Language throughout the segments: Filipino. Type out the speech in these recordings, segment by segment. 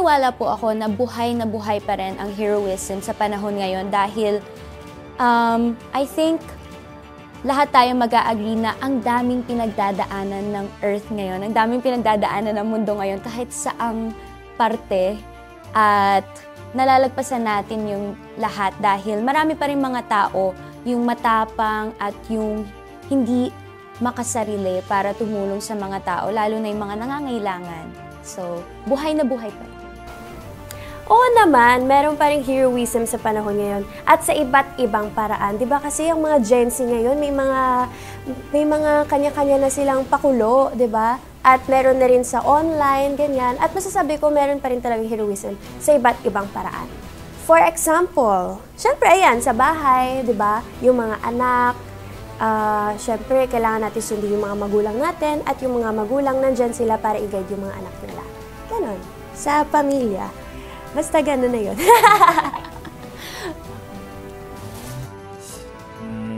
naniniwala po ako na buhay pa rin ang heroism sa panahon ngayon dahil I think lahat tayo mag-a-agree na ang daming pinagdadaanan ng Earth ngayon, ang daming pinagdadaanan ng mundo ngayon kahit saang parte at nalalagpasan natin yung lahat dahil marami pa rin mga tao yung matapang at yung hindi makasarili para tumulong sa mga tao, lalo na yung mga nangangailangan. So, buhay na buhay pa rin. Oo naman, meron pa ring heroism sa panahon ngayon at sa iba't ibang paraan. 'Di ba kasi yung mga Gen Z ngayon, may mga kanya-kanya na silang pakulo, 'di ba? At meron na rin sa online, ganyan. At masasabi ko, meron pa rin talagang heroism sa iba't ibang paraan. For example, syempre ayan, sa bahay, 'di ba? Yung mga anak, syempre kailangan natin sundin yung mga magulang natin at yung mga magulang nandyan sila para i-guide yung mga anak nila. Ganon. Sa pamilya. Basta gano'n na yun.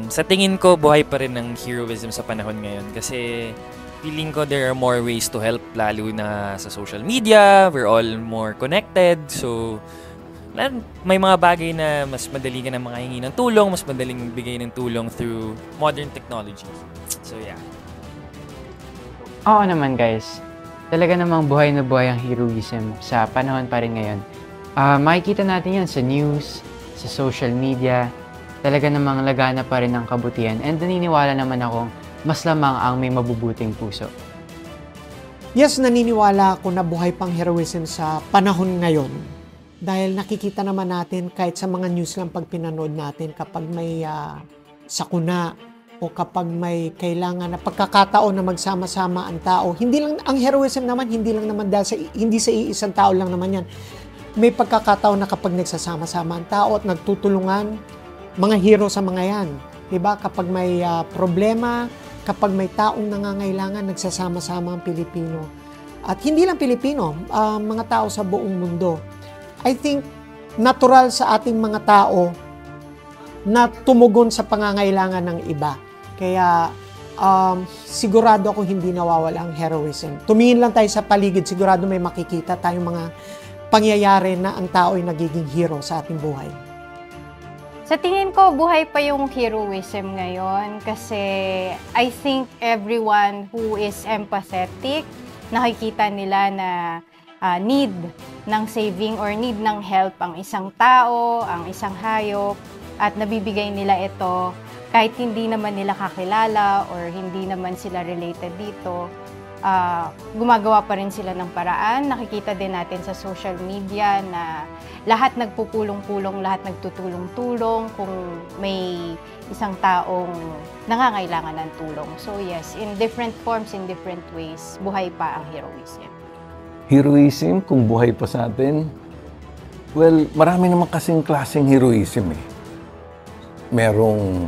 Sa tingin ko, buhay pa rin ang heroism sa panahon ngayon kasi feeling ko there are more ways to help, lalo na sa social media. We're all more connected. So, may mga bagay na mas madali ka na makahingi ng tulong, mas madaling bigay ng tulong through modern technology. So, yeah. Oo naman, guys. Talaga namang buhay na buhay ang heroism sa panahon pa rin ngayon. Makikita natin yan sa news, sa social media. Talaga namang lagana pa rin ang kabutihan. And naniniwala naman akong mas lamang ang may mabubuting puso. Yes, naniniwala ako na buhay pang heroism sa panahon ngayon. Dahil nakikita naman natin kahit sa mga news lang pag pinanood natin kapag may sakuna o kapag may kailangan na pagkakataon na magsama-sama ang tao. Hindi lang ang heroism naman, hindi lang naman dahil hindi sa iisang tao lang naman yan. May pagkakataon na kapag nagsasama-sama ang tao at nagtutulungan, mga hero sa mga yan. Diba? Kapag may problema, kapag may taong nangangailangan, nagsasama-sama ang Pilipino. At hindi lang Pilipino, mga tao sa buong mundo. I think natural sa ating mga tao na tumugon sa pangangailangan ng iba. Kaya sigurado ako hindi nawawala ang heroism. Tumingin lang tayo sa paligid, sigurado may makikita tayong mga pangyayari na ang tao ay nagiging hero sa ating buhay. Sa tingin ko, buhay pa yung heroism ngayon kasi I think everyone who is empathetic, nakikita nila na need ng saving or need ng help ang isang tao, ang isang hayop, at nabibigay nila ito kahit hindi naman nila kakilala or hindi naman sila related dito. Gumagawa pa rin sila ng paraan. Nakikita din natin sa social media na lahat nagpupulong-pulong, lahat nagtutulong-tulong kung may isang taong nangangailangan ng tulong. So yes, in different forms, in different ways, buhay pa ang heroism. Heroism, kung buhay pa sa atin, well, marami naman kasing klaseng heroism eh. Merong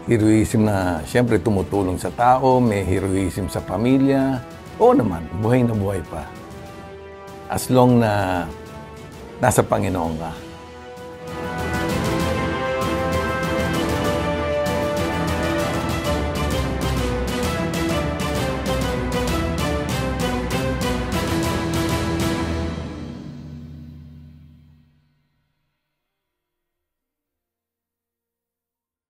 heroism na siyempre tumutulong sa tao, may heroism sa pamilya. Oo naman, buhay na buhay pa. As long na nasa Panginoon ka.